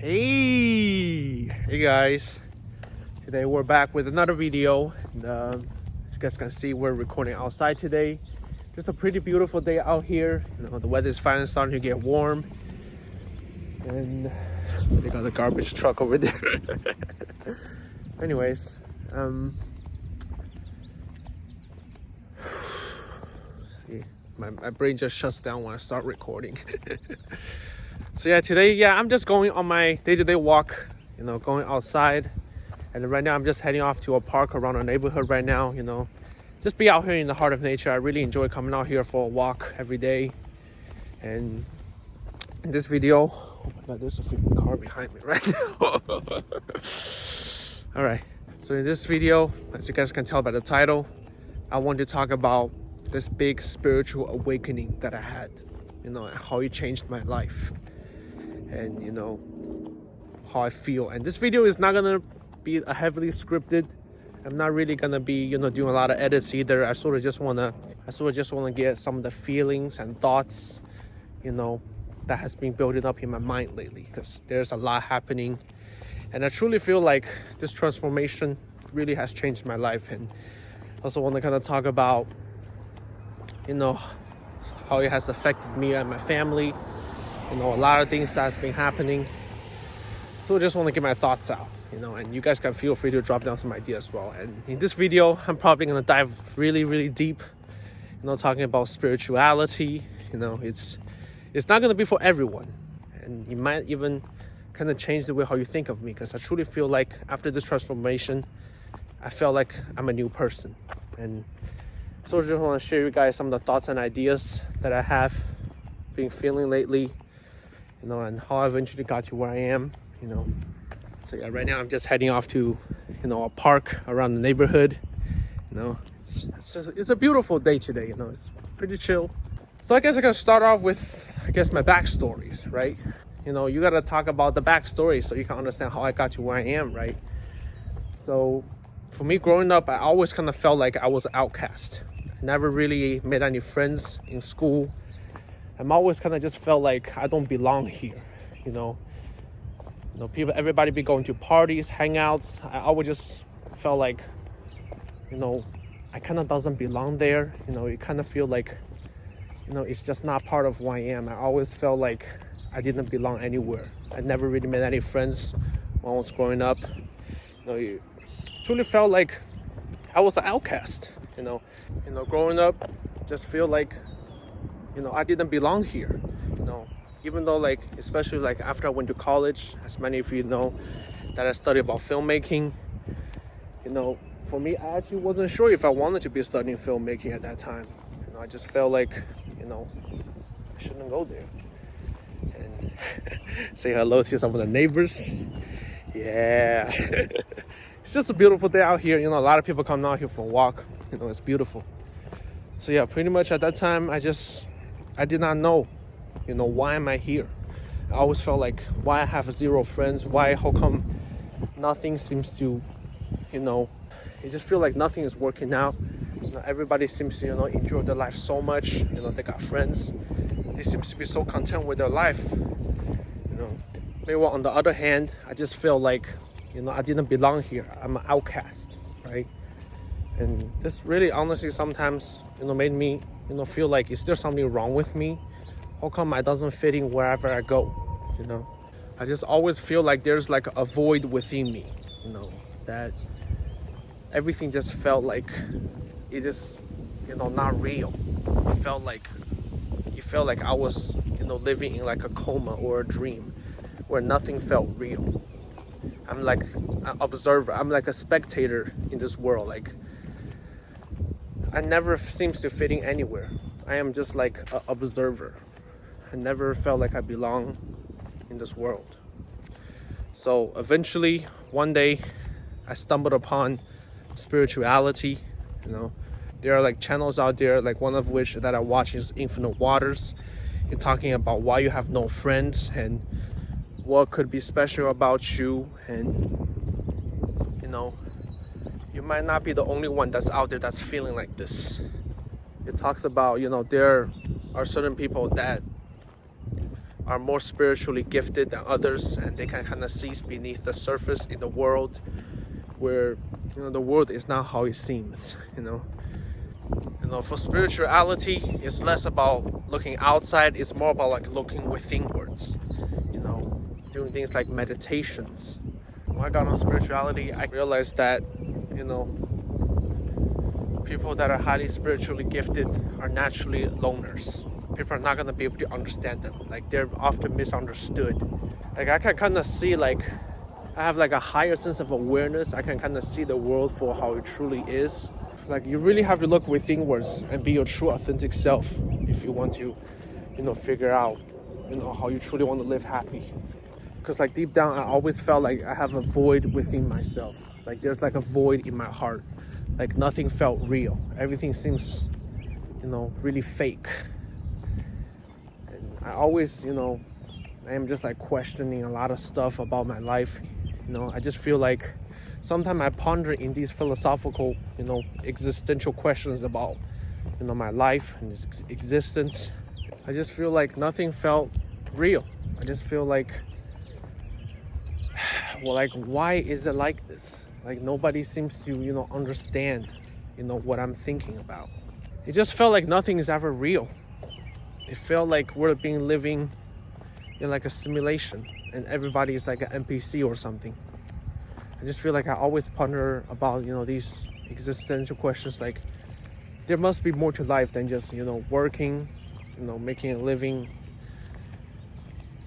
Hey guys, today we're back with another video. And, as you guys can see, we're recording outside today. Just a pretty beautiful day out here. The weather is finally starting to get warm, and they got the garbage truck over there. Anyways, see, my brain just shuts down when I start recording. So yeah, today, I'm just going on my day-to-day walk, going outside. And right now I'm just heading off to a park around our neighborhood right now, just be out here in the heart of nature. I really enjoy coming out here for a walk every day. And in this video, oh my God, there's a freaking car behind me right now. All right, so in this video, as you guys can tell by the title, I want to talk about this big spiritual awakening that I had, and how it changed my life. And how I feel. And this video is not gonna be a heavily scripted. I'm not really gonna be doing a lot of edits either. I sort of just wanna get some of the feelings and thoughts that has been building up in my mind lately, because there's a lot happening, and I truly feel like this transformation really has changed my life. And also want to kind of talk about how it has affected me and my family. A lot of things that's been happening. So I just want to get my thoughts out, and you guys can feel free to drop down some ideas as well. And in this video, I'm probably going to dive really, really deep, talking about spirituality. It's not going to be for everyone. And it might even kind of change the way how you think of me, because I truly feel like after this transformation, I felt like I'm a new person. And so I just want to share you guys some of the thoughts and ideas that I have been feeling lately, and how I eventually got to where I am, So yeah, right now I'm just heading off to, a park around the neighborhood. It's a beautiful day today, it's pretty chill. So I guess I can start off with, my backstories, right? You gotta talk about the backstory so you can understand how I got to where I am, right? So for me, growing up, I always kind of felt like I was an outcast. I never really made any friends in school. I'm always kind of just felt like I don't belong here, everybody be going to parties, hangouts. I always just felt like, I kind of doesn't belong there. It kind of feel like, it's just not part of who I am. I always felt like I didn't belong anywhere. I never really made any friends when I was growing up. It truly felt like I was an outcast, growing up, just feel like, I didn't belong here, even though especially after I went to college, as many of you know, that I studied about filmmaking. For me, I actually wasn't sure if I wanted to be studying filmmaking at that time. I just felt like, I shouldn't go there. And say hello to some of the neighbors. Yeah. It's just a beautiful day out here. A lot of people come out here for a walk. It's beautiful. So yeah, pretty much at that time, I did not know, why am I here? I always felt like, why I have zero friends? how come nothing seems to, you just feel like nothing is working out. Everybody seems to, enjoy their life so much. They got friends. They seem to be so content with their life. Maybe on the other hand, I just feel like, I didn't belong here. I'm an outcast, right? And this really, honestly, sometimes, made me, feel like, is there something wrong with me? How come I doesn't fit in wherever I go? I just always feel like there's like a void within me, that everything just felt like it is, not real. It felt like I was, living in like a coma or a dream where nothing felt real. I'm like an observer. I'm like a spectator in this world. Like, I never seems to fit in anywhere. I am just like an observer. I never felt like I belong in this world. So eventually, one day, I stumbled upon spirituality. There are like channels out there, like one of which that I watch is Infinite Waters. You're talking about why you have no friends and what could be special about you, and you might not be the only one that's out there that's feeling like this. It talks about, there are certain people that are more spiritually gifted than others, and they can kind of see beneath the surface in the world, where the world is not how it seems. For spirituality, it's less about looking outside, it's more about like looking withinwards, doing things like meditations. When I got on spirituality, I realized that people that are highly spiritually gifted are naturally loners. People are not going to be able to understand them. Like, they're often misunderstood. Like, I can kind of see, like, I have like a higher sense of awareness. I can kind of see the world for how it truly is. Like, you really have to look withinwards and be your true authentic self if you want to figure out how you truly want to live happy. Because like deep down, I always felt like I have a void within myself. Like, there's like a void in my heart. Like, nothing felt real. Everything seems really fake. And I always I am just like questioning a lot of stuff about my life. I just feel like sometimes I ponder in these philosophical, existential questions about, my life and its existence. I just feel like nothing felt real. I just feel like, why is it like this? Like, nobody seems to, understand, what I'm thinking about. It just felt like nothing is ever real. It felt like we're living in like a simulation, and everybody is like an NPC or something. I just feel like I always ponder about, these existential questions. Like, there must be more to life than just, working, making a living.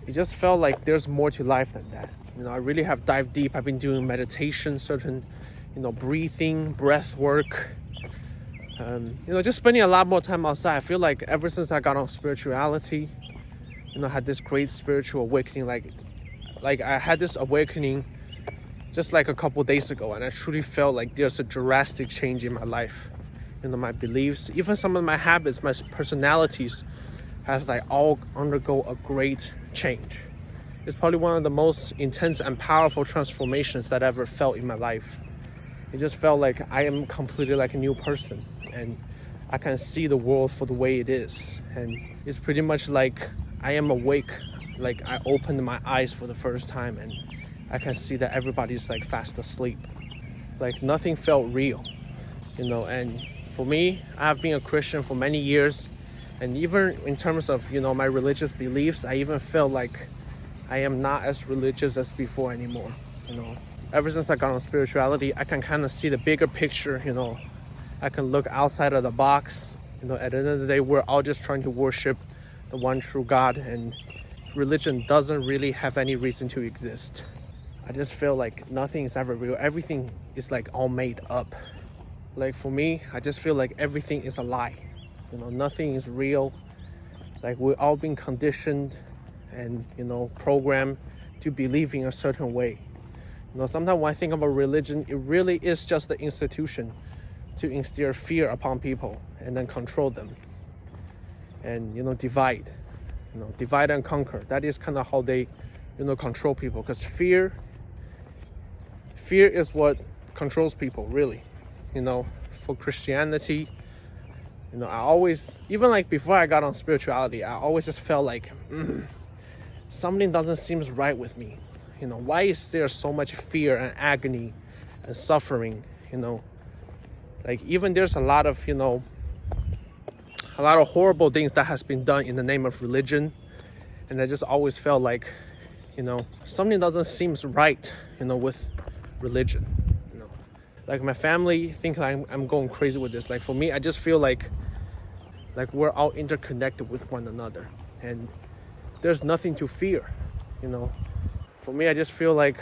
It just felt like there's more to life than that. I really have dived deep. I've been doing meditation, certain, breathing, breath work. Just spending a lot more time outside. I feel like ever since I got on spirituality, had this great spiritual awakening. Like I had this awakening just like a couple days ago, and I truly felt like there's a drastic change in my life. My beliefs, even some of my habits, my personalities have like all undergo a great change. It's probably one of the most intense and powerful transformations that I ever felt in my life. It just felt like I am completely like a new person, and I can see the world for the way it is. And it's pretty much like I am awake. Like, I opened my eyes for the first time, and I can see that everybody's like fast asleep. Like, nothing felt real, and for me, I have been a Christian for many years, and even in terms of, my religious beliefs, I even felt like I am not as religious as before anymore. Ever since I got on spirituality, I can kind of see the bigger picture. I can look outside of the box. At the end of the day, we're all just trying to worship the one true God, and religion doesn't really have any reason to exist. I just feel like nothing is ever real. Everything is like all made up. Like, for me, I just feel like everything is a lie. Nothing is real. Like, we're all being conditioned and programmed to believe in a certain way. Sometimes when I think about religion, it really is just the institution to instill fear upon people and then control them, and divide and conquer. That is kind of how they control people, because fear is what controls people, really. For Christianity, I always, even like before I got on spirituality, I always just felt like something doesn't seem right with me. Why is there so much fear and agony and suffering? Like, even there's a lot of horrible things that has been done in the name of religion, and I just always felt like something doesn't seem right with religion. Like, my family think I'm going crazy with this. Like, for me, I just feel like we're all interconnected with one another, and there's nothing to fear. For me, I just feel like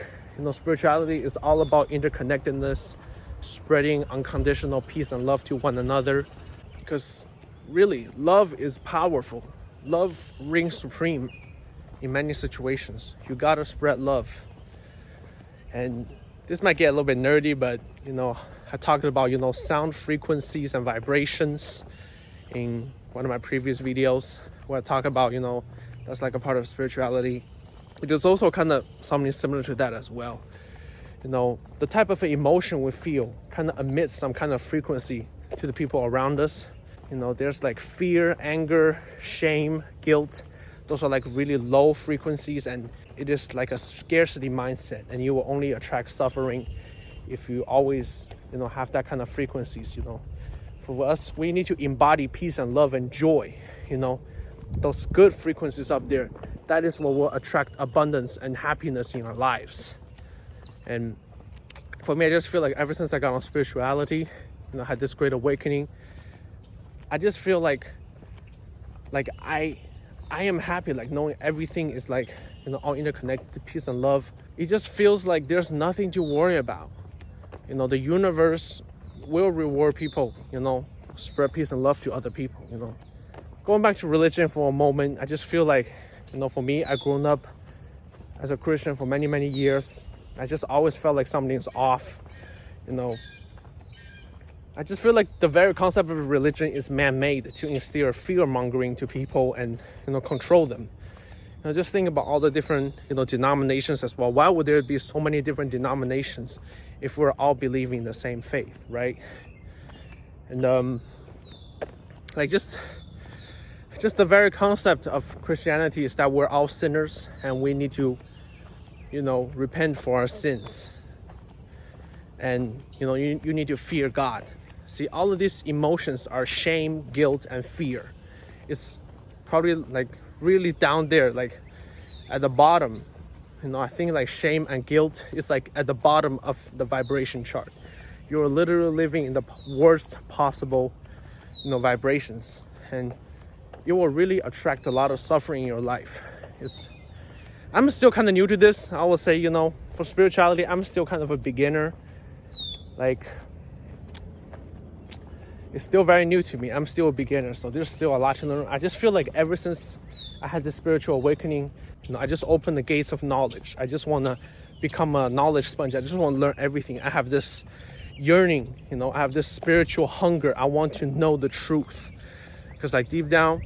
spirituality is all about interconnectedness, spreading unconditional peace and love to one another. Because really, love is powerful. Love reigns supreme in many situations. You gotta spread love. And this might get a little bit nerdy, but I talked about sound frequencies and vibrations in one of my previous videos, where I talk about that's like a part of spirituality. It is also kind of something similar to that as well. The type of emotion we feel kind of emits some kind of frequency to the people around us. There's like fear, anger, shame, guilt. those are like really low frequencies, and it is like a scarcity mindset, and you will only attract suffering if you always, have that kind of frequencies. For us, we need to embody peace and love and joy, those good frequencies up there. That is what will attract abundance and happiness in our lives. And for me, I just feel like ever since I got on spirituality, had this great awakening, I just feel like I am happy, like knowing everything is like, all interconnected, peace and love. It just feels like there's nothing to worry about. The universe will reward people, spread peace and love to other people, Going back to religion for a moment, I just feel like, for me, I've grown up as a Christian for many, many years. I just always felt like something's off, I just feel like the very concept of religion is man-made to instill fear-mongering to people and, control them. Just think about all the different, denominations as well. Why would there be so many different denominations if we're all believing the same faith, right? And just the very concept of Christianity is that we're all sinners and we need to, repent for our sins. And, you need to fear God. See, all of these emotions are shame, guilt, and fear. It's probably like really down there, like at the bottom. I think like shame and guilt is like at the bottom of the vibration chart. You're literally living in the worst possible, vibrations. And it will really attract a lot of suffering in your life. I'm still kind of new to this. I will say, for spirituality, I'm still kind of a beginner. Like, it's still very new to me. I'm still a beginner, so there's still a lot to learn. I just feel like ever since I had this spiritual awakening, I just opened the gates of knowledge. I just want to become a knowledge sponge. I just want to learn everything. I have this yearning, I have this spiritual hunger. I want to know the truth. Because like deep down,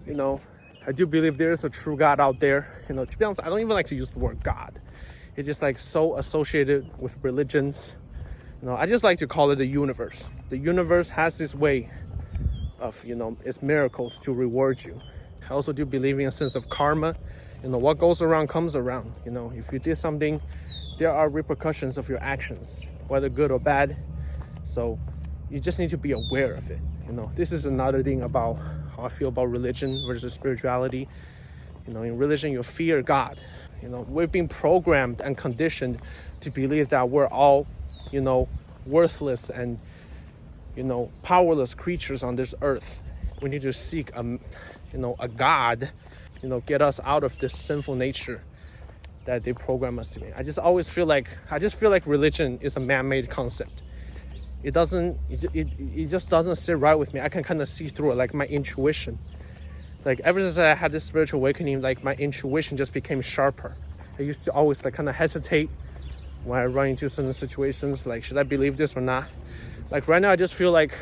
I do believe there is a true God out there. To be honest, I don't even like to use the word God. It's just like so associated with religions. I just like to call it the universe. The universe has this way of, its miracles to reward you. I also do believe in a sense of karma. What goes around comes around. If you did something, there are repercussions of your actions, whether good or bad. So you just need to be aware of it. This is another thing about how I feel about religion versus spirituality. In religion, you fear God. We've been programmed and conditioned to believe that we're all, worthless and, powerless creatures on this earth. We need to seek a God, get us out of this sinful nature that they program us to be. I just feel like religion is a man-made concept. It just doesn't sit right with me. I can kind of see through it, like my intuition. Like ever since I had this spiritual awakening, like my intuition just became sharper. I used to always like kind of hesitate when I run into certain situations, like should I believe this or not? Like right now I just feel like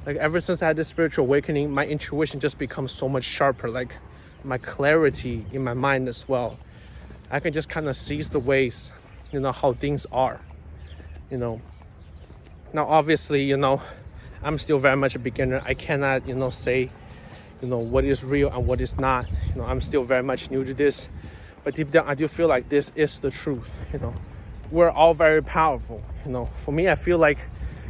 ever since I had this spiritual awakening, my intuition just becomes so much sharper, like my clarity in my mind as well. I can just kind of seize the ways, how things are. Now obviously, I'm still very much a beginner. I cannot, say, what is real and what is not. I'm still very much new to this. But deep down, I do feel like this is the truth. We're all very powerful. For me, I feel like,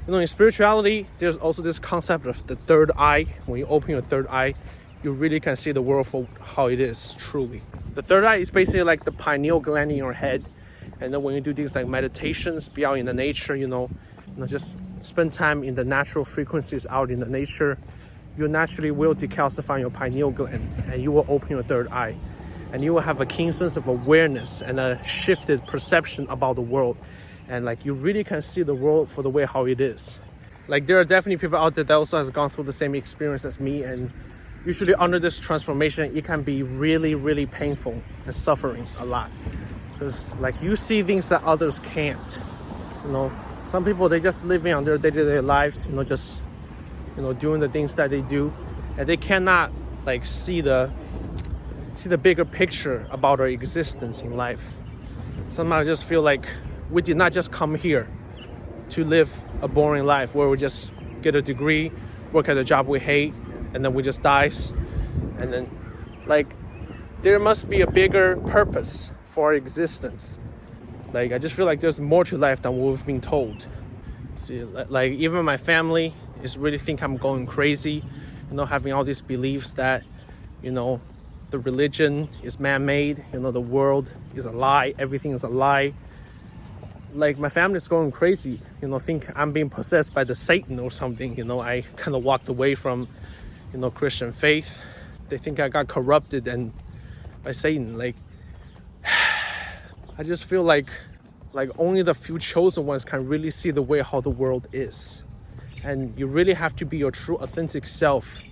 in spirituality, there's also this concept of the third eye. When you open your third eye, you really can see the world for how it is, truly. The third eye is basically like the pineal gland in your head. And then when you do things like meditations, be out in the nature, just spend time in the natural frequencies out in the nature, you naturally will decalcify your pineal gland and you will open your third eye. And you will have a keen sense of awareness and a shifted perception about the world. And like you really can see the world for the way how it is. Like there are definitely people out there that also has gone through the same experience as me, and usually under this transformation it can be really, really painful and suffering a lot. Because like you see things that others can't. Some people, they just living on their day-to-day lives, just doing the things that they do, and they cannot like see the bigger picture about our existence in life. Somehow I just feel like we did not just come here to live a boring life where we just get a degree, work at a job we hate, and then we just die, and then Like, there must be a bigger purpose for our existence. Like, I just feel like there's more to life than what we've been told. See, like, even my family is really think I'm going crazy, having all these beliefs that, the religion is man-made, the world is a lie, everything is a lie. Like, my family is going crazy, think I'm being possessed by the Satan or something. I kind of walked away from, Christian faith. They think I got corrupted and by Satan. Like, I just feel like only the few chosen ones can really see the way how the world is. And you really have to be your true authentic self,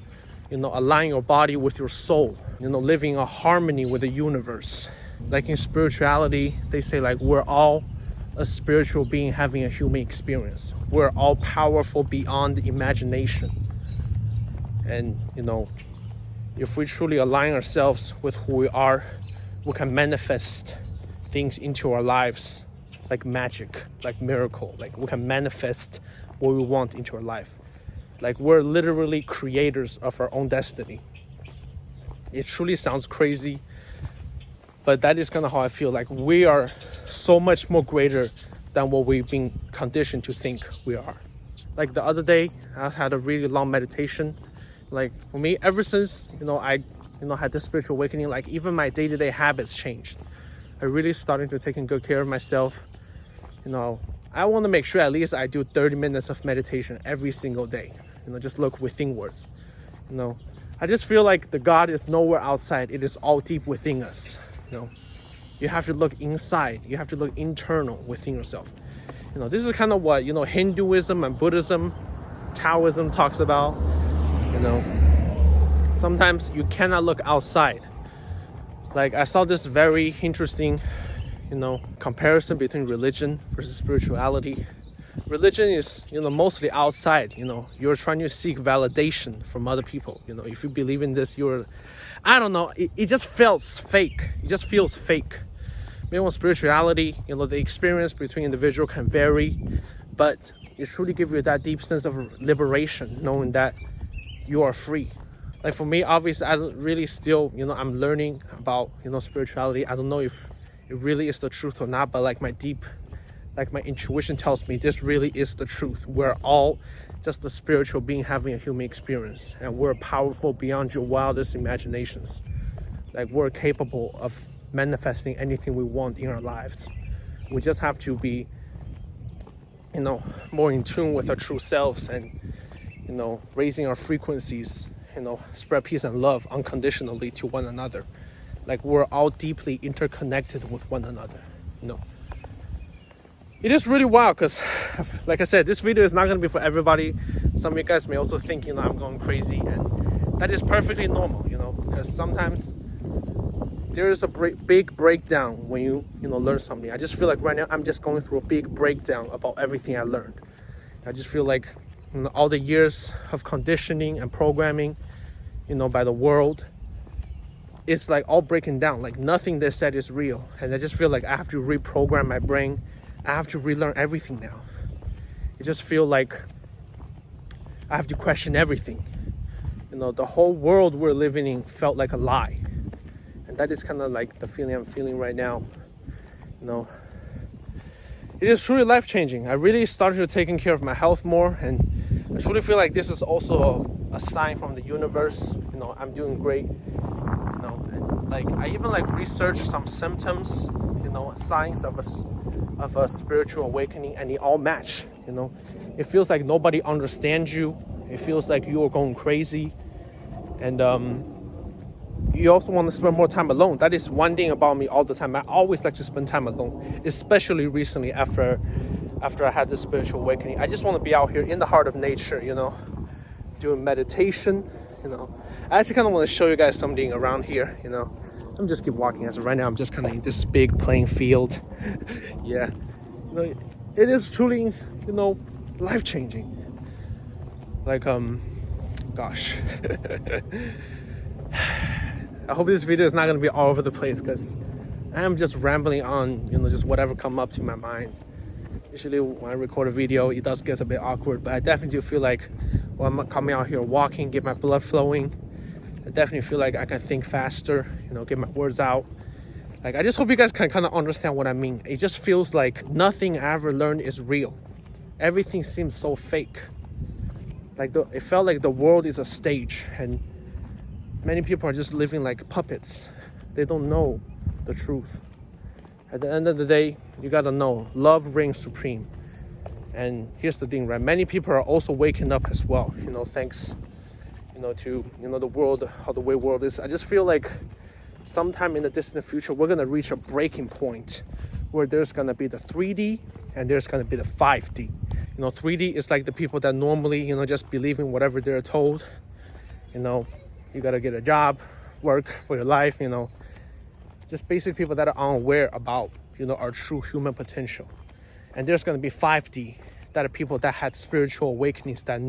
align your body with your soul, living in harmony with the universe. Like in spirituality, they say like we're all a spiritual being having a human experience. We're all powerful beyond imagination. And, if we truly align ourselves with who we are, we can manifest things into our lives like magic, like miracle. Like, we can manifest what we want into our life. Like, we're literally creators of our own destiny. It truly sounds crazy, but that is kind of how I feel. Like, we are so much more greater than what we've been conditioned to think we are. Like, the other day, I had a really long meditation. Like, for me, ever since, I had this spiritual awakening, like, even my day-to-day habits changed. I really started to taking good care of myself. I want to make sure at least I do 30 minutes of meditation every single day. Just look withinwards. I just feel like the God is nowhere outside. It is all deep within us. You have to look inside. You have to look internal within yourself. This is kind of what, Hinduism and Buddhism, Taoism talks about. Sometimes you cannot look outside. Like, I saw this very interesting, comparison between religion versus spirituality. Religion is, mostly outside. You're trying to seek validation from other people. If you believe in this, I don't know, it just feels fake. It just feels fake. Maybe with spirituality, the experience between individuals can vary, but it truly gives you that deep sense of liberation, knowing that you are free. Like, for me, obviously, I don't really still, I'm learning about, spirituality. I don't know if it really is the truth or not, but like my intuition tells me this really is the truth. We're all just a spiritual being having a human experience, and we're powerful beyond your wildest imaginations. Like, we're capable of manifesting anything we want in our lives. We just have to be, more in tune with our true selves and, raising our frequencies, spread peace and love unconditionally to one another. Like, we're all deeply interconnected with one another. It is really wild because, like I said, this video is not going to be for everybody. Some of you guys may also think, I'm going crazy, and that is perfectly normal, because sometimes there is a big breakdown when you, learn something. I just feel like right now I'm just going through a big breakdown about everything I learned. I just feel like all the years of conditioning and programming, by the world, it's like all breaking down. Like, nothing they said is real. And I just feel like I have to reprogram my brain. I have to relearn everything now. It just feels like I have to question everything. The whole world we're living in felt like a lie. And that is kind of like the feeling I'm feeling right now. It is truly life-changing. I really started taking care of my health more, and I truly feel like this is also a sign from the universe. I'm doing great. And like, I even researched some symptoms, signs of a spiritual awakening, and they all match. It feels like nobody understands you. It feels like you are going crazy, and you also want to spend more time alone. That is one thing about me all the time. I always like to spend time alone, especially recently after I had this spiritual awakening. I just want to be out here in the heart of nature, doing meditation. I actually kind of want to show you guys something around here. Let me just keep walking. As of right now, I'm just kind of in this big playing field. Yeah, it is truly, life-changing. Like, gosh. I hope this video is not going to be all over the place, because I am just rambling on, just whatever come up to my mind. Usually when I record a video, it does get a bit awkward, but I definitely do feel like, I'm coming out here walking, get my blood flowing, I definitely feel like I can think faster, get my words out. Like, I just hope you guys can kind of understand what I mean. It just feels like nothing I ever learned is real. Everything seems so fake. Like, it felt like the world is a stage, and many people are just living like puppets. They don't know the truth. At the end of the day, you gotta know, love reigns supreme. And here's the thing, right? Many people are also waking up as well, thanks, to, the world, how the way world is. I just feel like sometime in the distant future, we're gonna reach a breaking point where there's gonna be the 3D and there's gonna be the 5D. 3D is like the people that normally, just believe in whatever they're told. You gotta get a job, work for your life, just basic people that are unaware about, our true human potential. And there's going to be 5D, that are people that had spiritual awakenings, that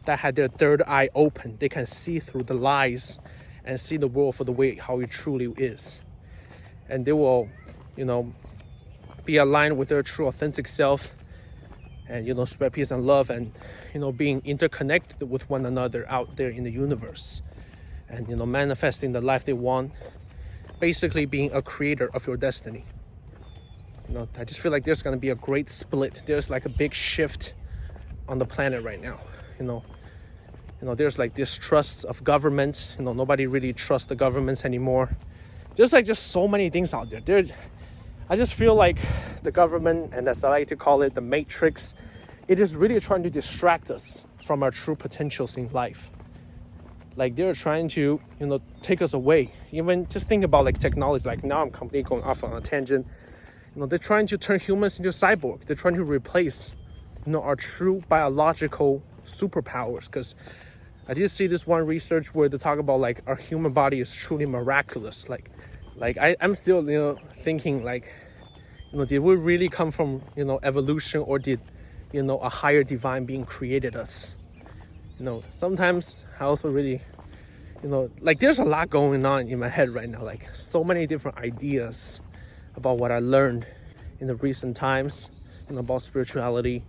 had their third eye open. They can see through the lies and see the world for the way how it truly is. And they will, be aligned with their true authentic self and, spread peace and love and, being interconnected with one another out there in the universe. And, manifesting the life they want, basically being a creator of your destiny. I just feel like there's going to be a great split. There's like a big shift on the planet right now. There's like distrust of governments. Nobody really trusts the governments anymore. There's like just so many things out there. I just feel like the government, and as I like to call it, the matrix, it is really trying to distract us from our true potentials in life. Like, they're trying to, take us away. Even just think about like technology. Like, now I'm completely going off on a tangent. They're trying to turn humans into cyborg. They're trying to replace, our true biological superpowers. Because I did see this one research where they talk about like our human body is truly miraculous. I'm still, thinking like, did we really come from, evolution, or did, a higher divine being created us? Sometimes I also really, like, there's a lot going on in my head right now. Like, so many different ideas about what I learned in the recent times, about spirituality.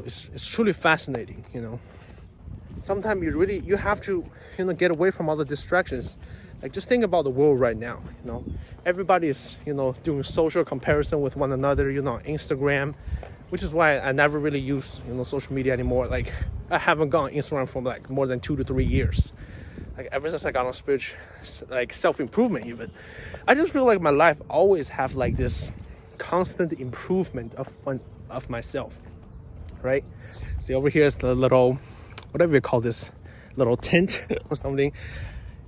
It's truly fascinating. Sometimes you have to, get away from all the distractions. Like, just think about the world right now. Everybody is, doing social comparison with one another, Instagram, which is why I never really use, social media anymore. Like, I haven't gone on Instagram for like more than 2 to 3 years. Like, ever since I got on spiritual, like self-improvement even. I just feel like my life always have like this constant improvement of myself, right? See, over here is the little, whatever you call this, little tent or something.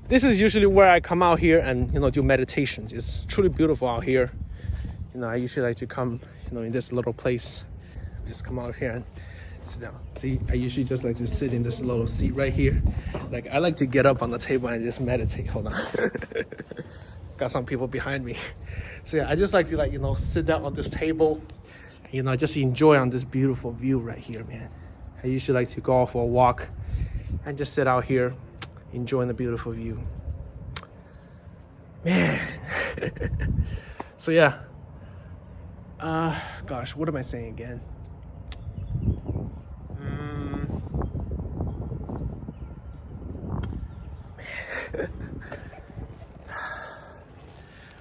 This is usually where I come out here and, do meditations. It's truly beautiful out here. I usually like to come, in this little place. Just come out here and sit down. See, I usually just like to sit in this little seat right here. Like, I like to get up on the table and just meditate. Hold on. Got some people behind me. So yeah, I just like to sit down on this table, and, just enjoy on this beautiful view right here, man. I usually like to go out for a walk and just sit out here, enjoying the beautiful view. Man. So yeah. Gosh, what am I saying again?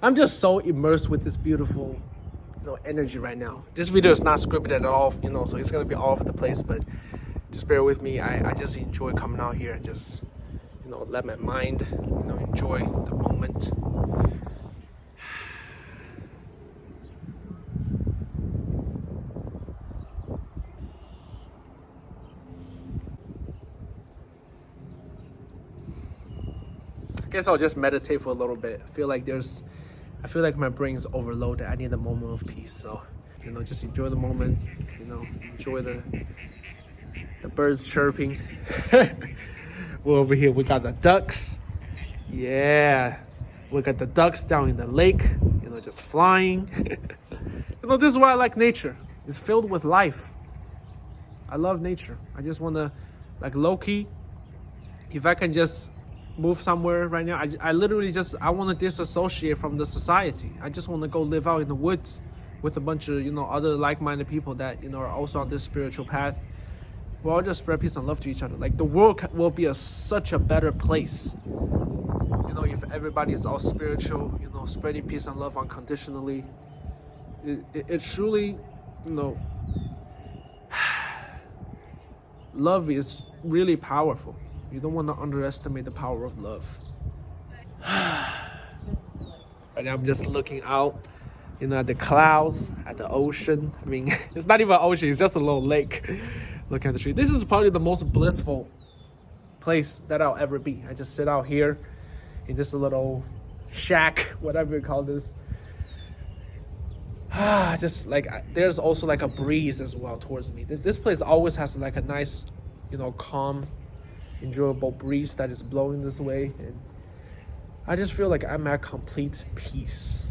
I'm just so immersed with this beautiful, energy right now. This video is not scripted at all, so it's gonna be all over the place, but just bear with me. I just enjoy coming out here and just, let my mind, enjoy the moment. I guess I'll just meditate for a little bit. I feel like my brain's overloaded. I need a moment of peace. So, just enjoy the moment. Enjoy the birds chirping. We're over here. We got the ducks. Yeah, we got the ducks down in the lake. Just flying. This is why I like nature. It's filled with life. I love nature. I just wanna, like, low-key, if I can just move somewhere right now, I literally just, I want to disassociate from the society. I just want to go live out in the woods with a bunch of, other like-minded people that, are also on this spiritual path. we'll all just spread peace and love to each other. Like the world will be such a better place, if everybody is all spiritual, spreading peace and love unconditionally. It truly, love is really powerful. You don't want to underestimate the power of love. Right now I'm just looking out, at the clouds, at the ocean. I mean, it's not even an ocean, it's just a little lake. Look at the tree. This is probably the most blissful place that I'll ever be. I just sit out here in this little shack, whatever you call this. Just like, there's also like a breeze as well towards me. This place always has like a nice, calm, enjoyable breeze that is blowing this way. And I just feel like I'm at complete peace.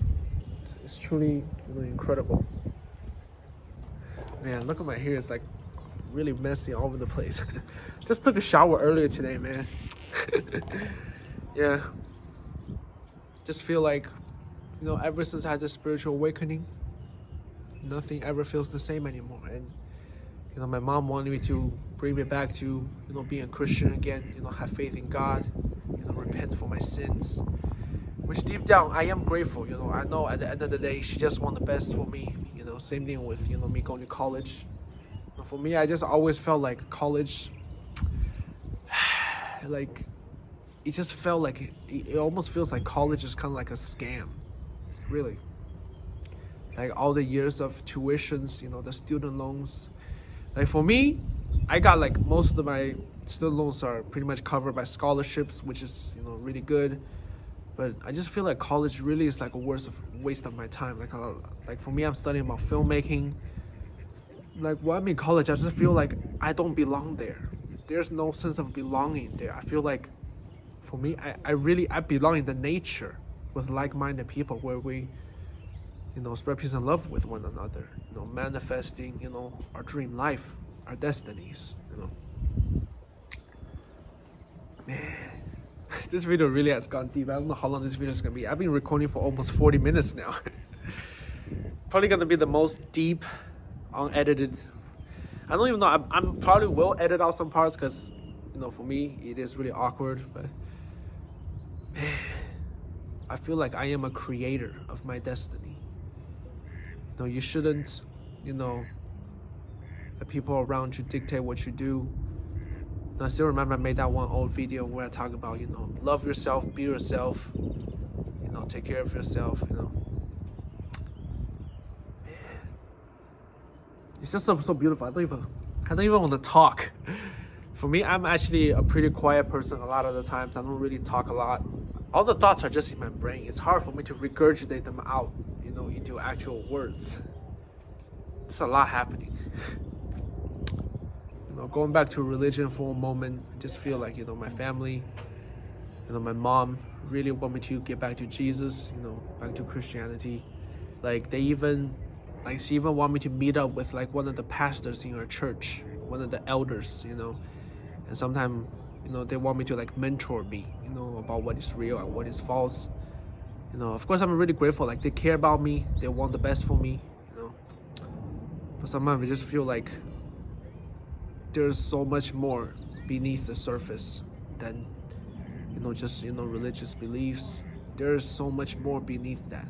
It's truly, incredible. Man, look at my hair. It's like really messy all over the place. Just took a shower earlier today, man. Yeah. Just feel like, ever since I had this spiritual awakening, nothing ever feels the same anymore. And, my mom wanted me to bring me back to, being a Christian again, have faith in God, repent for my sins. Which deep down, I am grateful. I know at the end of the day, she just want the best for me. Same thing with, me going to college. For me, I just always felt like college, like, it just felt like, it almost feels like college is kind of like a scam, really. Like all the years of tuitions, the student loans. Like for me, I got like most of my student loans are pretty much covered by scholarships, which is, really good. But I just feel like college really is like a waste of my time. Like for me, I'm studying about filmmaking. Like when I'm in college, I just feel like I don't belong there. There's no sense of belonging there. I feel like, for me, I belong in the nature with like-minded people where we, spread peace and love with one another. Manifesting, our dream life, our destinies. Man. This video really has gone deep. I don't know how long this video is going to be. I've been recording for almost 40 minutes now. Probably going to be the most deep, unedited. I don't even know. I'm probably will edit out some parts because, for me, it is really awkward. But, man, I feel like I am a creator of my destiny. You shouldn't, let people around you dictate what you do. I still remember I made that one old video where I talk about, love yourself, be yourself, take care of yourself, Man. It's just so beautiful. I don't even want to talk. For me, I'm actually a pretty quiet person a lot of the times. I don't really talk a lot. All the thoughts are just in my brain. It's hard for me to regurgitate them out, into actual words. There's a lot happening. Going back to religion for a moment, I just feel like, my family, my mom really want me to get back to Jesus, back to Christianity. Like she even want me to meet up with like one of the pastors in our church, one of the elders, and sometimes, they want me to like mentor me, about what is real and what is false. Of course, I'm really grateful. Like they care about me, they want the best for me, But sometimes I just feel like there's so much more beneath the surface than, just, religious beliefs. There's so much more beneath that.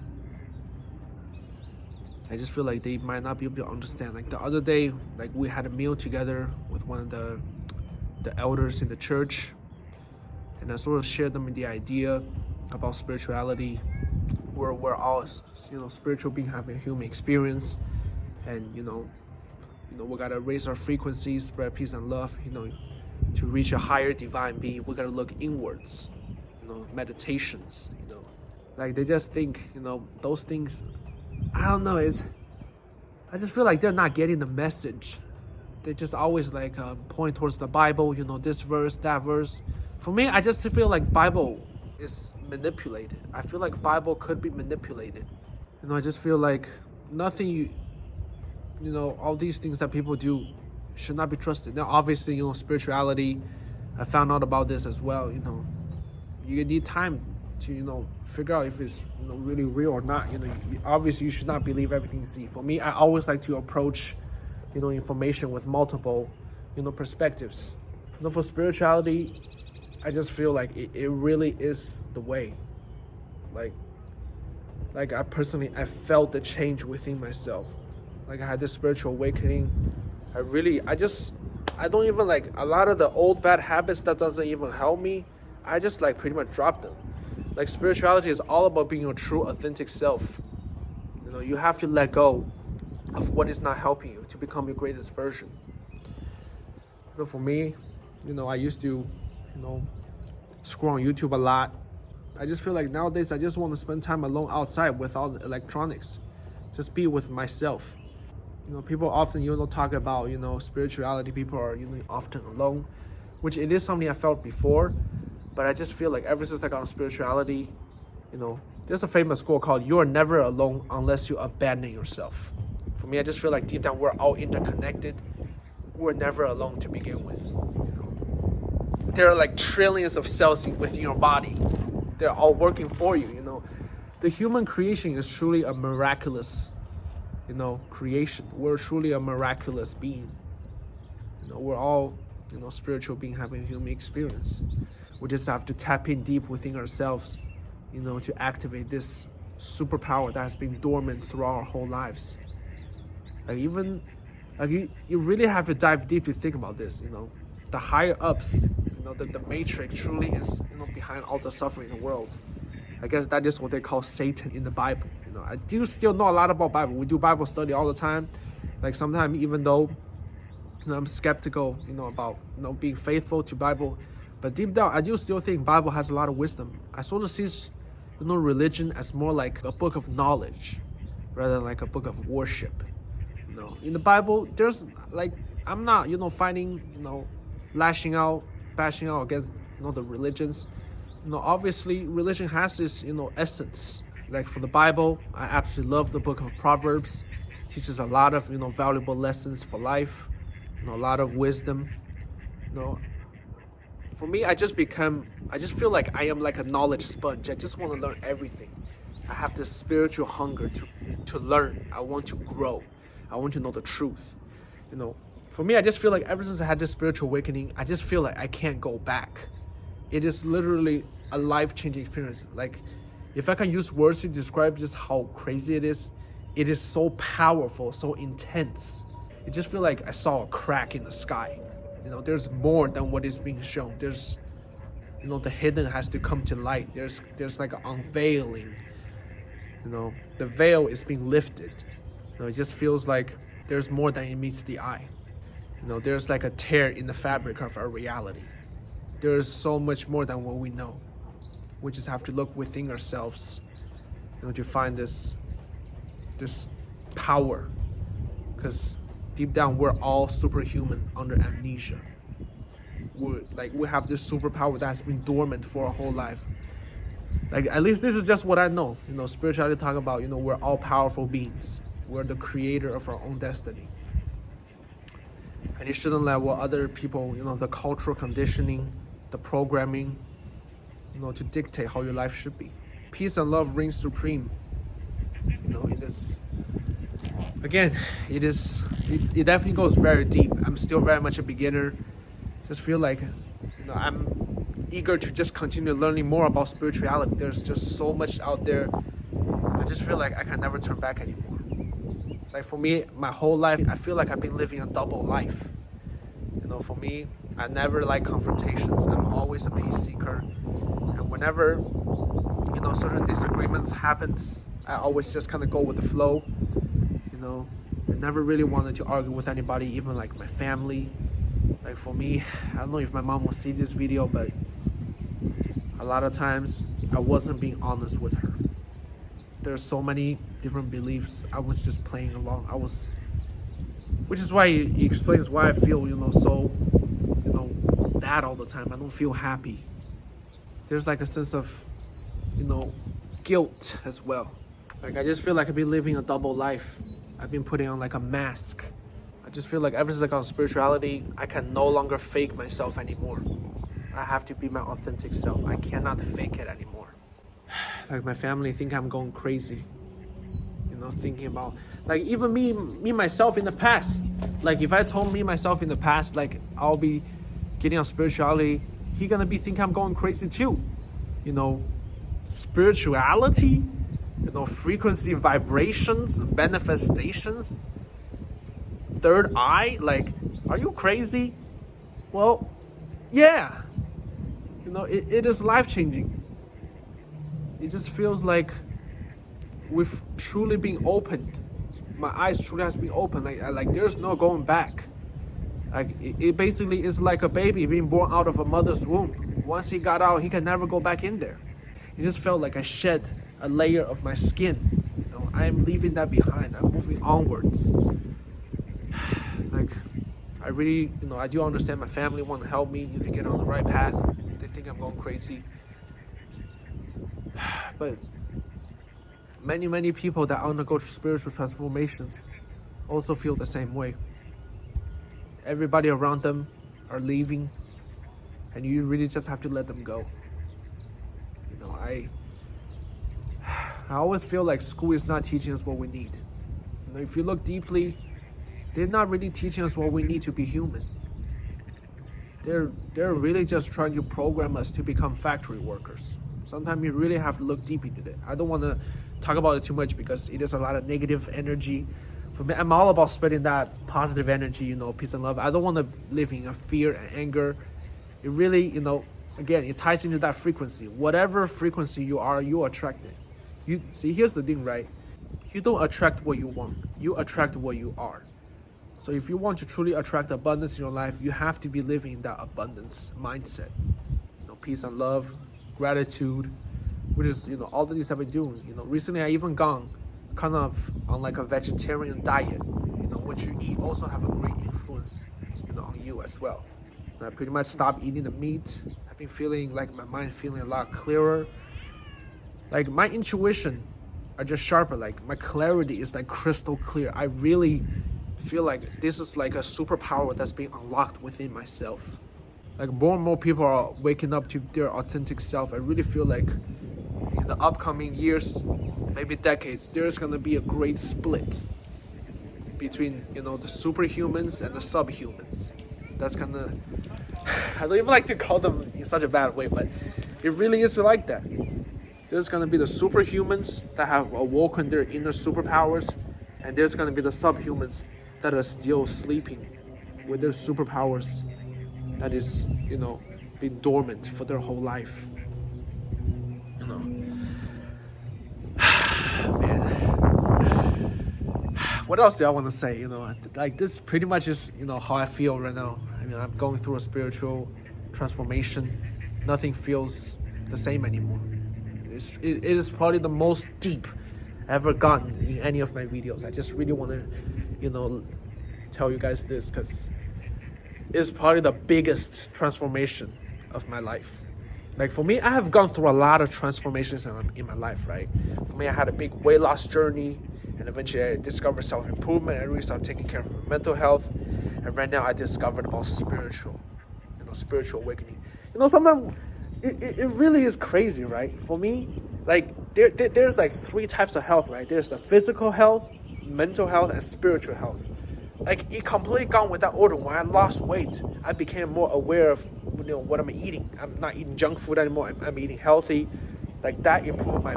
I just feel like they might not be able to understand. Like the other day, like we had a meal together with one of the elders in the church, and I sort of shared them the idea about spirituality, where we're all, spiritual beings having a human experience, and we gotta raise our frequencies, spread peace and love, to reach a higher divine being. We gotta look inwards, meditations, like they just think, those things, I don't know, I just feel like they're not getting the message. They just always like point towards the Bible, this verse, that verse. For me, I just feel like Bible is manipulated. I feel like Bible could be manipulated. I just feel like nothing all these things that people do should not be trusted. Now, obviously, spirituality, I found out about this as well. You need time to, figure out if it's, really real or not. Obviously, you should not believe everything you see. For me, I always like to approach, information with multiple perspectives. For spirituality, I just feel like it really is the way. Like I felt the change within myself. Like I had this spiritual awakening. I don't even like a lot of the old bad habits that doesn't even help me. I just like pretty much dropped them. Like spirituality is all about being your true authentic self. You have to let go of what is not helping you to become your greatest version. For me, I used to, scroll on YouTube a lot. I just feel like nowadays I just want to spend time alone outside without electronics. Just be with myself. People often, talk about, spirituality. People are, often alone, which it is something I felt before. But I just feel like ever since I got on spirituality, there's a famous quote called, "You are never alone unless you abandon yourself." For me, I just feel like deep down we're all interconnected. We're never alone to begin with. There are like trillions of cells within your body. They're all working for you. The human creation is truly a miraculous, creation. We're truly a miraculous being. We're all, spiritual being having a human experience. We just have to tap in deep within ourselves, to activate this superpower that has been dormant throughout our whole lives. You really have to dive deep to think about this. The higher ups, the matrix truly is, behind all the suffering in the world. I guess that is what they call Satan in the Bible. I do still know a lot about Bible. We do Bible study all the time. Like sometimes, even though, I'm skeptical, about, being faithful to Bible, but deep down, I do still think Bible has a lot of wisdom. I sort of see, religion as more like a book of knowledge, rather than like a book of worship. In the Bible, there's like, I'm not, fighting, bashing out against, the religions. Obviously religion has this, essence. Like for the Bible, I absolutely love the book of Proverbs. It teaches a lot of, valuable lessons for life, a lot of wisdom. For me, I just feel like I am like a knowledge sponge. I just want to learn everything. I have this spiritual hunger to learn. I want to grow. I want to know the truth. For me, I just feel like ever since I had this spiritual awakening, I just feel like I can't go back. It is literally a life-changing experience. Like, if I can use words to describe just how crazy it is so powerful, so intense. It just feels like I saw a crack in the sky. There's more than what is being shown. There's, the hidden has to come to light. There's like an unveiling. The veil is being lifted. It just feels like there's more than it meets the eye. There's like a tear in the fabric of our reality. There's so much more than what we know. We just have to look within ourselves, to find this power. Because deep down, we're all superhuman under amnesia. We have this superpower that has been dormant for our whole life. Like, at least this is just what I know. Spirituality talk about, we're all powerful beings. We're the creator of our own destiny. And you shouldn't let what other people, the cultural conditioning, the programming, to dictate how your life should be. Peace and love reigns supreme. It is. Again, it definitely goes very deep. I'm still very much a beginner. Just feel like, I'm eager to just continue learning more about spirituality. There's just so much out there. I just feel like I can never turn back anymore. Like for me, my whole life, I feel like I've been living a double life. For me, I never like confrontations. I'm always a peace seeker. And whenever, certain disagreements happens, I always just kind of go with the flow. I never really wanted to argue with anybody, even like my family. Like for me, I don't know if my mom will see this video, but a lot of times I wasn't being honest with her. There's so many different beliefs. I was just playing along. Which is why he explains why I feel, so, bad all the time. I don't feel happy. There's like a sense of, guilt as well. Like I just feel like I've been living a double life. I've been putting on like a mask. I just feel like ever since I got on spirituality, I can no longer fake myself anymore. I have to be my authentic self. I cannot fake it anymore. Like my family think I'm going crazy. thinking about, like, even me myself in the past. Like, if I told me myself in the past, like, I'll be getting on spirituality, he gonna be thinking I'm going crazy too. Spirituality, frequency, vibrations, manifestations, third eye, like, are you crazy? Well, yeah, it is life-changing. It just feels like we've truly been opened. My eyes truly has been opened. Like there's no going back. Like it basically is like a baby being born out of a mother's womb. Once he got out, he can never go back in there. It just felt like I shed a layer of my skin. I'm leaving that behind. I'm moving onwards. Like, I really, I do understand my family want to help me to get on the right path. They think I'm going crazy. But many people that undergo spiritual transformations also feel the same way. Everybody around them are leaving, and you really just have to let them go. I always feel like school is not teaching us what we need. If you look deeply, they're not really teaching us what we need to be human. They're really just trying to program us to become factory workers. Sometimes you really have to look deep into it. I don't want to talk about it too much because it is a lot of negative energy. For me, I'm all about spreading that positive energy, peace and love. I don't want to live in fear and anger. It really, again, it ties into that frequency. Whatever frequency you are, you attract it. You see, here's the thing, right? You don't attract what you want. You attract what you are. So if you want to truly attract abundance in your life, you have to be living in that abundance mindset. Peace and love, gratitude, which is, all the things I've been doing. Recently I even gone kind of on like a vegetarian diet. What you eat also have a great influence, on you as well. And I pretty much stopped eating the meat. I've been feeling like my mind feeling a lot clearer. Like my intuition are just sharper. Like my clarity is like crystal clear. I really feel like this is like a superpower that's being unlocked within myself. Like more and more people are waking up to their authentic self. I really feel like in the upcoming years, maybe decades, there's gonna be a great split between, the superhumans and the subhumans. That's gonna, I don't even like to call them in such a bad way, but it really is like that. There's gonna be the superhumans that have awoken their inner superpowers, and there's gonna be the subhumans that are still sleeping with their superpowers that is, been dormant for their whole life. Man. What else do I want to say? Like this pretty much is, how I feel right now. I mean, I'm going through a spiritual transformation. Nothing feels the same anymore. It is probably the most deep I've ever gotten in any of my videos. I just really want to, tell you guys this because it's probably the biggest transformation of my life. Like for me, I have gone through a lot of transformations in my life, right? For me, I had a big weight loss journey, and eventually I discovered self-improvement. I really started taking care of my mental health, and right now I discovered about spiritual awakening. Sometimes it really is crazy, right? For me, like there's like 3 types of health, right? There's the physical health, mental health, and spiritual health. Like it completely gone with that order. When I lost weight, I became more aware of what I'm eating. I'm not eating junk food anymore. I'm eating healthy. Like that improved my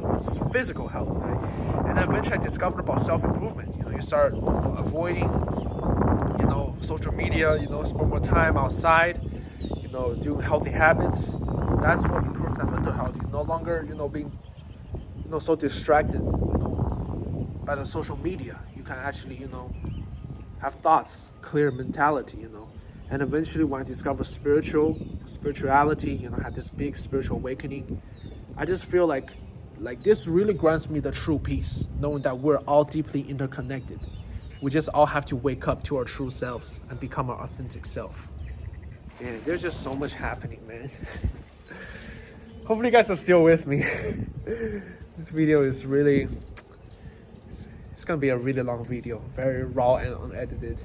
physical health, right? And eventually I discovered about self-improvement. You start avoiding, social media. Spend more time outside. Doing healthy habits. That's what improves that mental health. You're no longer, being, so distracted, by the social media. You can actually, have thoughts, clear mentality, And eventually when I discovered spirituality, had this big spiritual awakening, I just feel like this really grants me the true peace, knowing that we're all deeply interconnected. We just all have to wake up to our true selves and become our authentic self. Man, there's just so much happening, man. Hopefully you guys are still with me. This video is really, it's gonna be a really long video, very raw and unedited.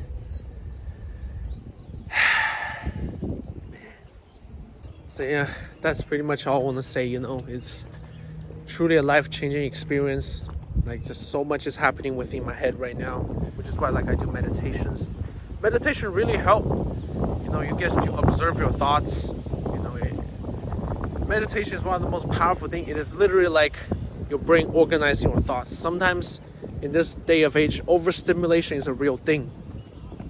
So yeah, that's pretty much all I want to say. It's truly a life-changing experience. Like just so much is happening within my head right now, which is why like I do meditations. Meditation really help. You know, you get to observe your thoughts. You know, meditation is one of the most powerful things. It is literally like your brain organizing your thoughts. Sometimes in this day of age, overstimulation is a real thing.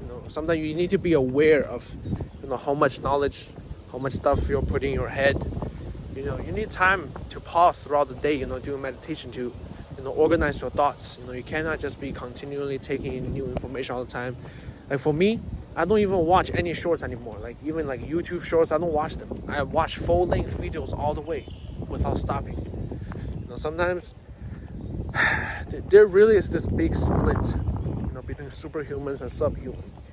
You know, sometimes you need to be aware of, you know, how much knowledge, how much stuff you're putting in your head. You know, you need time to pause throughout the day, you know, doing meditation to, you know, organize your thoughts. You know, you cannot just be continually taking in new information all the time. Like for me, I don't even watch any shorts anymore. Like even like YouTube shorts, I don't watch them. I watch full-length videos all the way without stopping. You know, sometimes there really is this big split, you know, between superhumans and subhumans.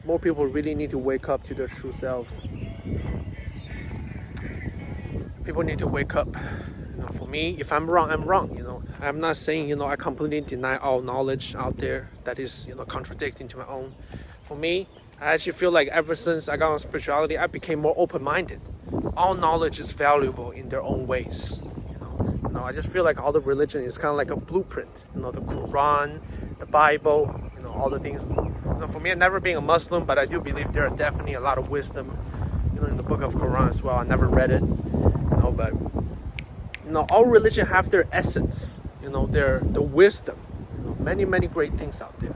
More people really need to wake up to their true selves. People need to wake up. You know, for me, if I'm wrong, I'm wrong. You know, I'm not saying, you know, I completely deny all knowledge out there that is, you know, contradicting to my own. For me, I actually feel like ever since I got on spirituality, I became more open-minded. All knowledge is valuable in their own ways. You know, I just feel like all the religion is kind of like a blueprint. You know, the Quran, the Bible, you know, all the things. You know, for me, never being a Muslim, but I do believe there are definitely a lot of wisdom, you know, in the book of Quran as well. I never read it. You know, but you know, all religion have their essence, you know, their wisdom, you know, many great things out there.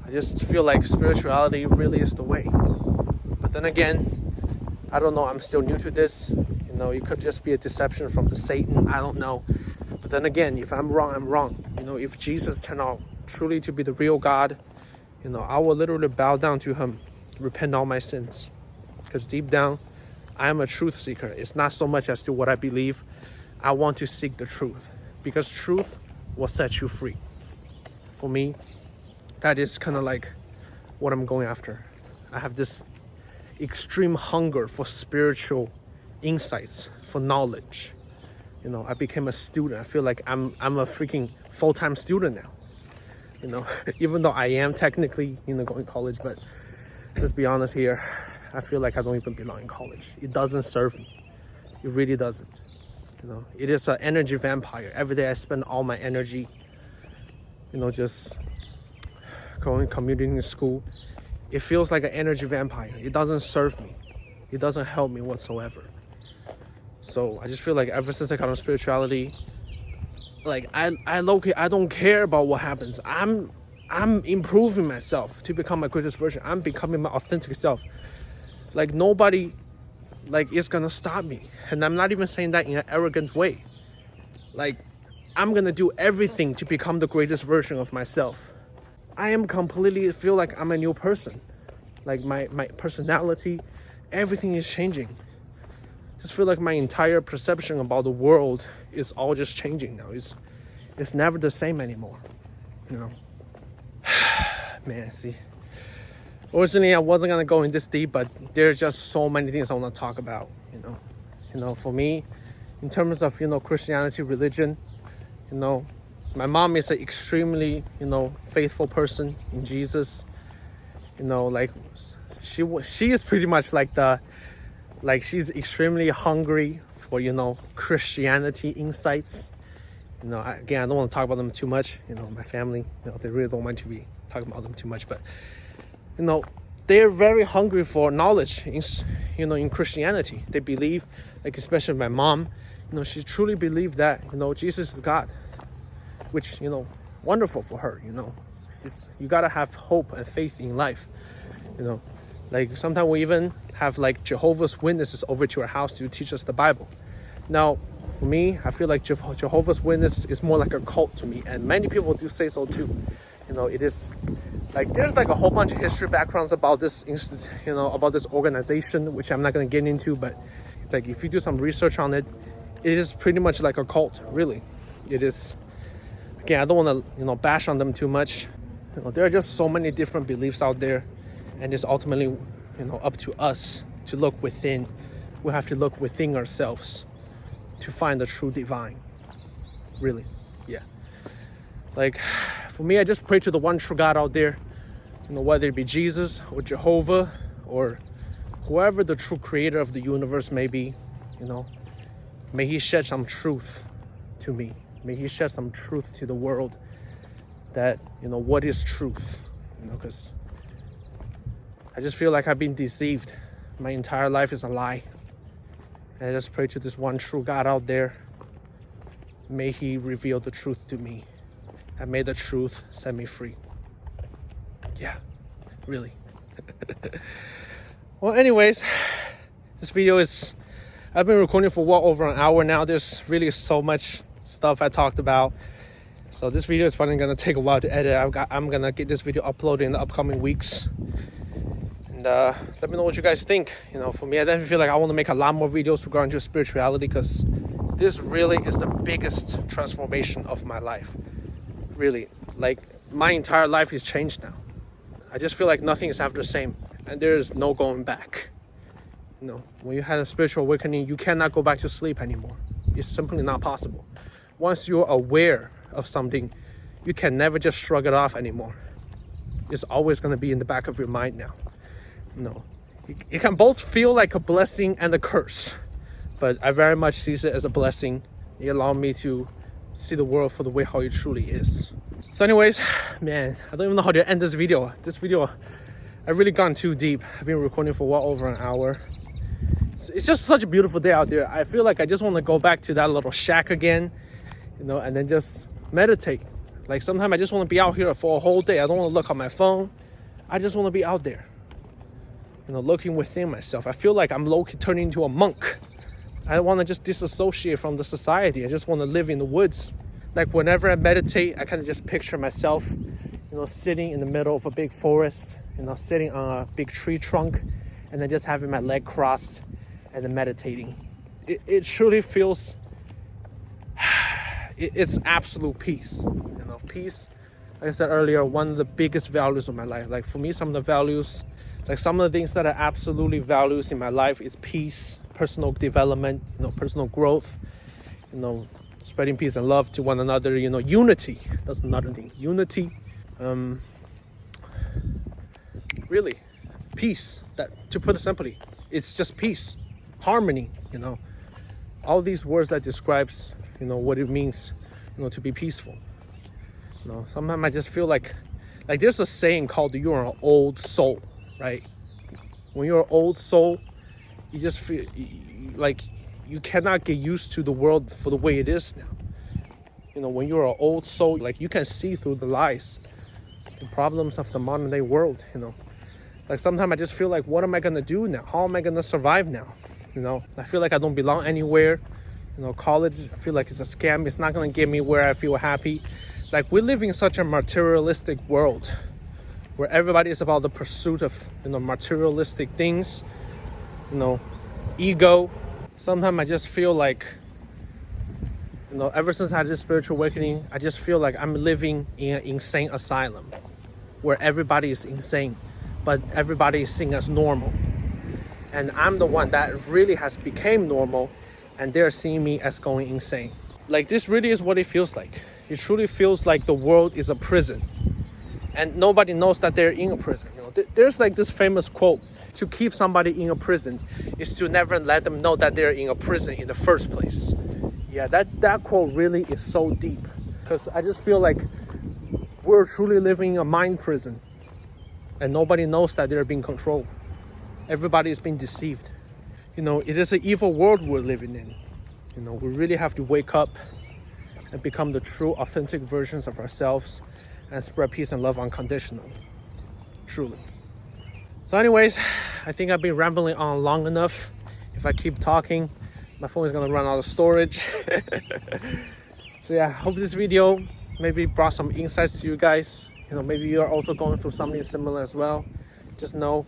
I just feel like spirituality really is the way. But then again, I don't know, I'm still new to this. You know, it could just be a deception from the Satan, I don't know. But then again, if I'm wrong, I'm wrong. You know, if Jesus turned out truly to be the real God, you know, I will literally bow down to him, repent all my sins. Because deep down, I am a truth seeker. It's not so much as to what I believe. I want to seek the truth, because truth will set you free. For me, that is kind of like what I'm going after. I have this extreme hunger for spiritual insights, for knowledge. You know, I became a student. I feel like I'm a freaking full-time student now. You know, even though I am technically, you know, going to college, but let's be honest here. I feel like I don't even belong in college. It doesn't serve me. It really doesn't. You know, it is an energy vampire. Every day I spend all my energy, you know, just going, commuting to school. It feels like an energy vampire. It doesn't serve me. It doesn't help me whatsoever. So I just feel like ever since I got on spirituality, like I don't care about what happens. I'm improving myself to become my greatest version. I'm becoming my authentic self. Like nobody like is gonna stop me. And I'm not even saying that in an arrogant way. Like I'm gonna do everything to become the greatest version of myself. I am completely feel like I'm a new person. Like my personality, everything is changing. Just feel like my entire perception about the world is all just changing now. It's never the same anymore. You know. Man, see. Originally, I wasn't gonna go in this deep, but there's just so many things I want to talk about. You know, for me, in terms of, you know, Christianity, religion, you know, my mom is an extremely, you know, faithful person in Jesus. You know, like she is pretty much like she's extremely hungry for, you know, Christianity insights. You know, again, I don't want to talk about them too much. You know, my family, you know, they really don't want to be talking about them too much, but you know, they're very hungry for knowledge in Christianity. They believe, like especially my mom, you know, she truly believed that, you know, Jesus is God, which, you know, wonderful for her. You know, you gotta have hope and faith in life. You know, like sometimes we even have like Jehovah's Witnesses over to our house to teach us the Bible. Now, for me, I feel like Jehovah's Witness is more like a cult to me, and many people do say so too. You know, it is like there's like a whole bunch of history backgrounds about this about this organization, which I'm not going to get into, but like if you do some research on it, it is pretty much like a cult, really. It is. Again, I don't want to, you know, bash on them too much. You know, there are just so many different beliefs out there, and it's ultimately, you know, up to us to look within. We have to look within ourselves to find the true divine. Really, yeah. Like, for me, I just pray to the one true God out there, you know, whether it be Jesus or Jehovah or whoever the true creator of the universe may be, you know, may he shed some truth to me. May he shed some truth to the world that, what is truth, because I just feel like I've been deceived. My entire life is a lie. And I just pray to this one true God out there. May he reveal the truth to me. And may the truth set me free. Yeah, really. Well, anyways, this video I've been recording for well over an hour now. There's really so much stuff I talked about. So this video is probably gonna take a while to edit. I'm gonna get this video uploaded in the upcoming weeks. And let me know what you guys think. For me, I definitely feel like I want to make a lot more videos regarding to spirituality, because this really is the biggest transformation of my life. Really, like my entire life is changed now. I just feel like nothing is ever the same, and there is no going back. When you had a spiritual awakening, you cannot go back to sleep anymore. It's simply not possible. Once you're aware of something, you can never just shrug it off anymore. It's always going to be in the back of your mind now. It can both feel like a blessing and a curse, but I very much see it as a blessing. It allowed me to see the world for the way how it truly is. So anyways, man, I don't even know how to end this video. I've really gone too deep. I've been recording for well over an hour. It's just such a beautiful day out there. I feel like I just want to go back to that little shack again, and then just meditate. Like sometimes I just want to be out here for a whole day. I don't want to look on my phone. I just want to be out there, looking within myself. I feel like I'm low-key turning into a monk. I want to just disassociate from the society. I just want to live in the woods. Like whenever I meditate, I kind of just picture myself, sitting in the middle of a big forest, sitting on a big tree trunk, and then just having my leg crossed and then meditating. It truly feels, it's absolute peace. Peace, like I said earlier, one of the biggest values of my life. Like for me, some of the values, like some of the things that I absolutely values in my life is peace, personal development, personal growth, spreading peace and love to one another, unity. That's another thing. Unity. Really, peace. That, to put it simply, it's just peace, harmony. All these words that describes, what it means, to be peaceful. Sometimes I just feel like there's a saying called you're an old soul, right? When you're an old soul, you just feel like you cannot get used to the world for the way it is now. When you're an old soul, like you can see through the lies, the problems of the modern day world. Like sometimes I just feel like, what am I gonna do now? How am I gonna survive now? I feel like I don't belong anywhere. College, I feel like it's a scam. It's not gonna get me where I feel happy. Like we live in such a materialistic world where everybody is about the pursuit of, materialistic things, ego. Sometimes I just feel like, ever since I had this spiritual awakening, I just feel like I'm living in an insane asylum where everybody is insane, but everybody is seen as normal. And I'm the one that really has become normal, and they're seeing me as going insane. Like this really is what it feels like. It truly feels like the world is a prison, and nobody knows that they're in a prison. There's like this famous quote: to keep somebody in a prison is to never let them know that they're in a prison in the first place. Yeah, that quote really is so deep, because I just feel like we're truly living in a mind prison, and nobody knows that they're being controlled. Everybody is being deceived. It is an evil world we're living in. We really have to wake up and become the true, authentic versions of ourselves and spread peace and love unconditionally. Truly. So anyways, I think I've been rambling on long enough. If I keep talking, my phone is gonna run out of storage. So yeah, I hope this video maybe brought some insights to you guys. Maybe you're also going through something similar as well. Just know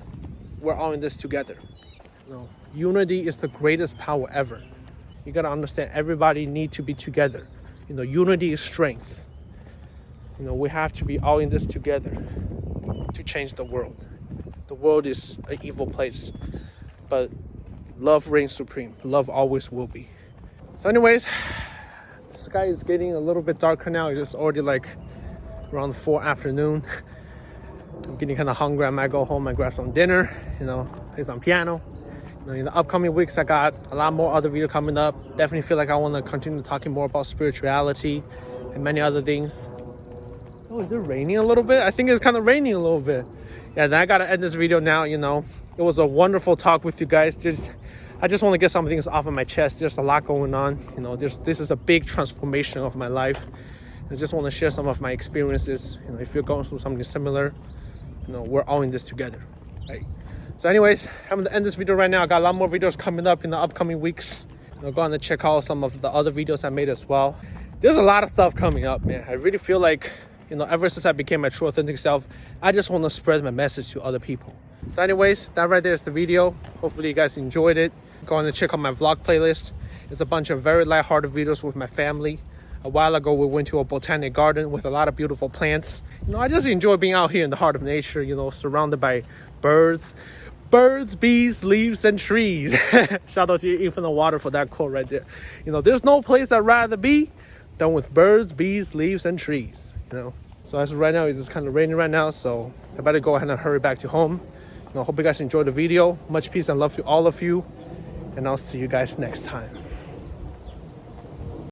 we're all in this together. Unity is the greatest power ever. You gotta understand, everybody need to be together. Unity is strength. We have to be all in this together to change the world. The world is an evil place, but love reigns supreme. Love always will be. So anyways, the sky is getting a little bit darker now. It's already like around 4 afternoon. I'm getting kind of hungry. I might go home and grab some dinner, play some piano. In the upcoming weeks, I got a lot more other videos coming up. Definitely feel like I want to continue talking more about spirituality and many other things. Oh, is it raining a little bit? I think it's kind of raining a little bit. Yeah, then I gotta end this video now. You know, it was a wonderful talk with you guys. I just want to get some things off of my chest. There's a lot going on. You know, this is a big transformation of my life. I just want to share some of my experiences. You know, if you're going through something similar, you know, we're all in this together, right? So anyways, I'm gonna end this video right now. I got a lot more videos coming up in the upcoming weeks. You know, go on and check out some of the other videos I made as well. There's a lot of stuff coming up, man. I really feel like, you know, ever since I became my true authentic self, I just want to spread my message to other people. So anyways, that right there is the video. Hopefully you guys enjoyed it. Go on and check out my vlog playlist. It's a bunch of very lighthearted videos with my family. A while ago, we went to a botanic garden with a lot of beautiful plants. You know, I just enjoy being out here in the heart of nature, you know, surrounded by birds, bees, leaves, and trees. Shout out to you, Infinite Water, for that quote right there. You know, there's no place I'd rather be than with birds, bees, leaves, and trees, you know. So as of right now, it's just kind of raining right now, so I better go ahead and hurry back to home. You know, hope you guys enjoyed the video. Much peace and love to all of you, and I'll see you guys next time.